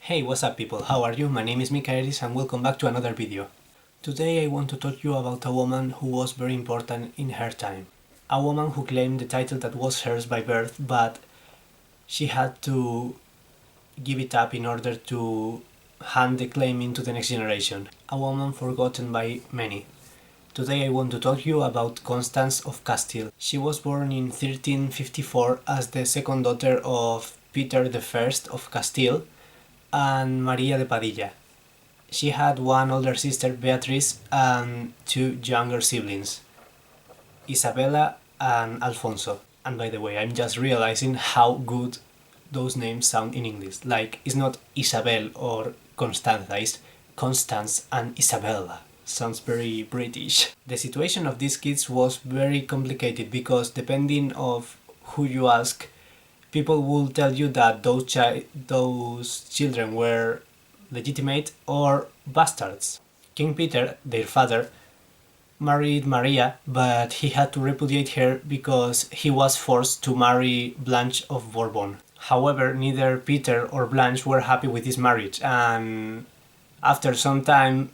Hey, what's up people, how are you? My name is Micaerys and welcome back to another video. Today I want to talk to you about a woman who was very important in her time. A woman who claimed the title that was hers by birth, but she had to give it up in order to hand the claim into the next generation. A woman forgotten by many. Today I want to talk to you about Constance of Castile. She was born in 1354 as the second daughter of Peter I of Castile and Maria de Padilla. She had one older sister, Beatriz, and two younger siblings, Isabella and Alfonso. And by the way, I'm just realizing how good those names sound in English. Like, it's not Isabel or Constanza, it's Constance and Isabella. Sounds very British. The situation of these kids was very complicated because depending of who you ask, people will tell you that those children were legitimate or bastards. King Peter, their father, married Maria, but he had to repudiate her because he was forced to marry Blanche of Bourbon. However, neither Peter or Blanche were happy with this marriage, and after some time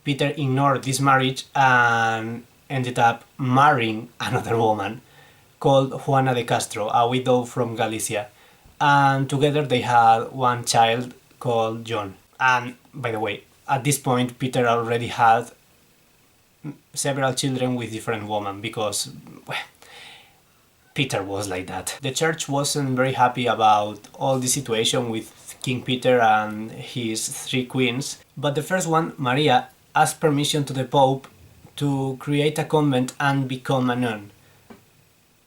Peter ignored this marriage and ended up marrying another woman called Juana de Castro, a widow from Galicia, and together they had one child called John. And by the way, at this point Peter already had several children with different women because, well, Peter was like that. The church wasn't very happy about all the situation with King Peter and his three queens, but the first one, Maria, asked permission to the Pope to create a convent and become a nun.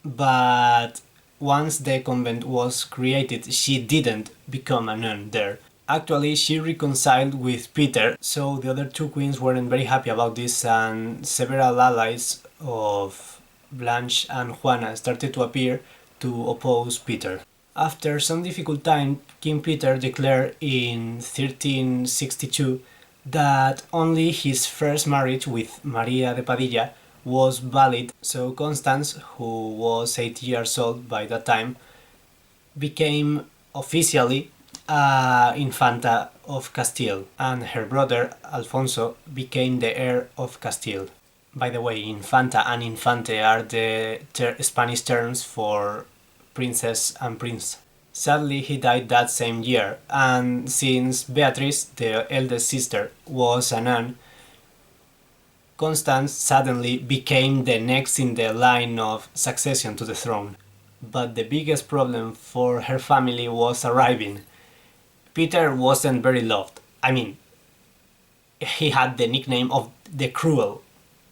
But once the convent was created, she didn't become a nun there. Actually, she reconciled with Peter, so the other two queens weren't very happy about this, and several allies of Blanche and Juana started to appear to oppose Peter. After some difficult time, King Peter declared in 1362 that only his first marriage with Maria de Padilla was valid, so Constance, who was 8 years old by that time, became officially Infanta of Castile, and her brother Alfonso became the heir of Castile. By the way, Infanta and Infante are the Spanish terms for princess and prince. Sadly, he died that same year, and since Beatriz, the eldest sister, was a nun, Constance suddenly became the next in the line of succession to the throne. But the biggest problem for her family was arriving. Peter wasn't very loved. I mean, he had the nickname of the Cruel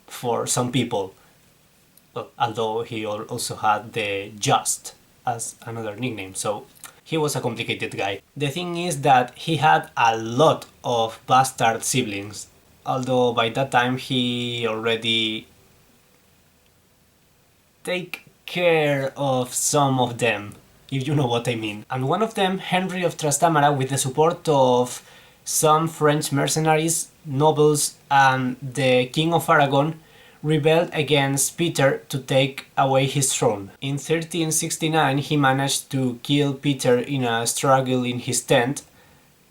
for some people, well, although he also had the Just as another nickname, so he was a complicated guy. The thing is that he had a lot of bastard siblings, although by that time he already take care of some of them, if you know what I mean. And one of them, Henry of Trastamara, with the support of some French mercenaries, nobles, and the King of Aragon, rebelled against Peter to take away his throne. In 1369 he managed to kill Peter in a struggle in his tent,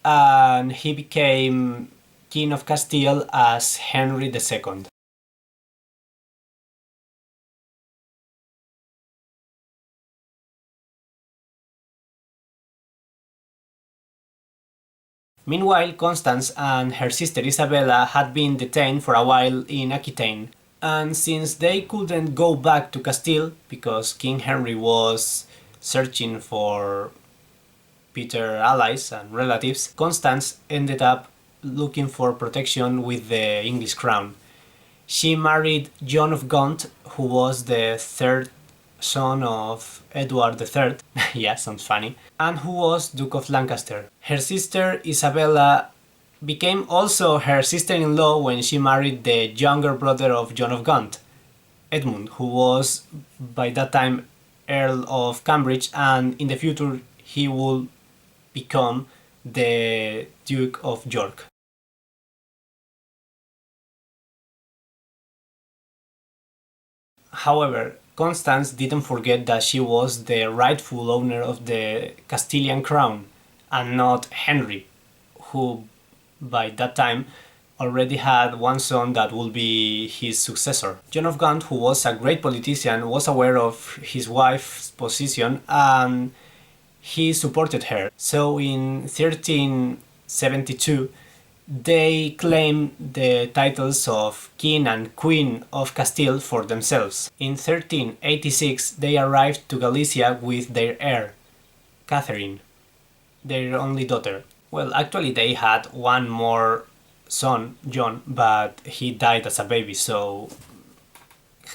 and he became King of Castile as Henry II. Meanwhile, Constance and her sister Isabella had been detained for a while in Aquitaine, and since they couldn't go back to Castile because King Henry was searching for Peter's allies and relatives, Constance ended up looking for protection with the English crown. She married John of Gaunt, who was the third son of Edward III, yeah, sounds funny, and who was Duke of Lancaster. Her sister Isabella became also her sister-in-law when she married the younger brother of John of Gaunt, Edmund, who was by that time Earl of Cambridge, and in the future he would become the Duke of York. However, Constance didn't forget that she was the rightful owner of the Castilian crown, and not Henry, who by that time already had one son that would be his successor. John of Gaunt, who was a great politician, was aware of his wife's position and he supported her. So in 1372 they claimed the titles of King and Queen of Castile for themselves. In 1386 they arrived to Galicia with their heir, Catherine, their only daughter. Well, actually they had one more son, John, but he died as a baby, so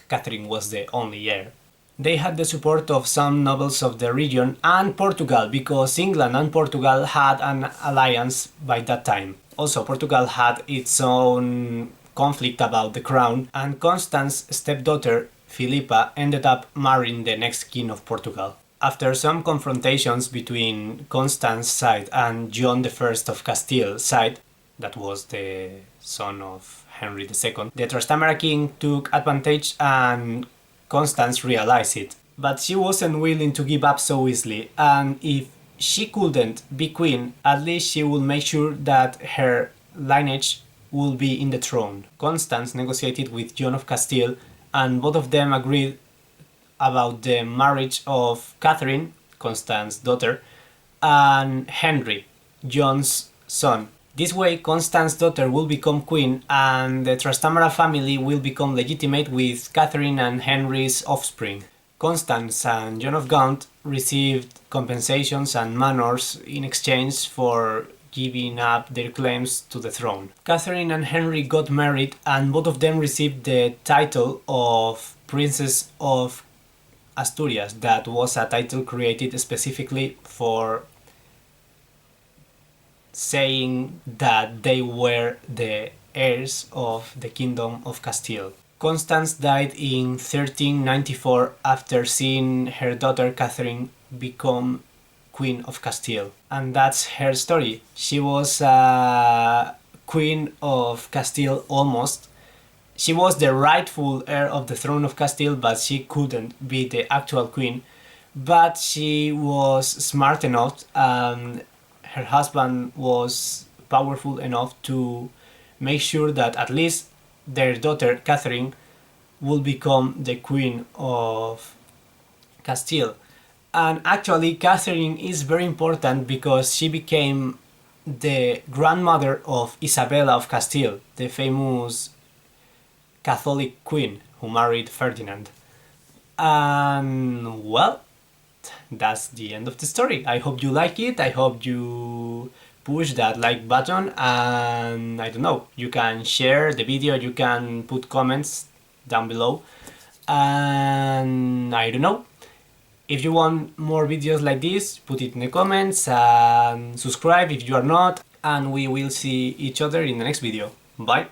Catherine was the only heir. They had the support of some nobles of the region and Portugal, because England and Portugal had an alliance by that time. Also, Portugal had its own conflict about the crown, and Constance's stepdaughter, Philippa, ended up marrying the next king of Portugal. After some confrontations between Constance's side and John I of Castile's side, that was the son of Henry II, the Trastamara king took advantage and Constance realized it. But she wasn't willing to give up so easily, and if she couldn't be queen, at least she would make sure that her lineage would be in the throne. Constance negotiated with John of Castile, and both of them agreed about the marriage of Catherine, Constance's daughter, and Henry, John's son. This way, Constance's daughter will become queen and the Trastamara family will become legitimate with Catherine and Henry's offspring. Constance and John of Gaunt received compensations and manors in exchange for giving up their claims to the throne. Catherine and Henry got married and both of them received the title of Princess of Asturias. That was a title created specifically for saying that they were the heirs of the Kingdom of Castile. Constance died in 1394 after seeing her daughter Catherine become Queen of Castile. And that's her story. She was Queen of Castile almost. She was the rightful heir of the throne of Castile, but she couldn't be the actual queen. But she was smart enough and her husband was powerful enough to make sure that at least their daughter Catherine will become the Queen of Castile. And actually Catherine is very important because she became the grandmother of Isabella of Castile, the famous Catholic queen who married Ferdinand. And well, that's the end of the story. I hope you like it. I hope you push that like button, and I don't know, you can share the video, you can put comments down below, and I don't know, if you want more videos like this, put it in the comments and subscribe if you are not, and we will see each other in the next video. Bye!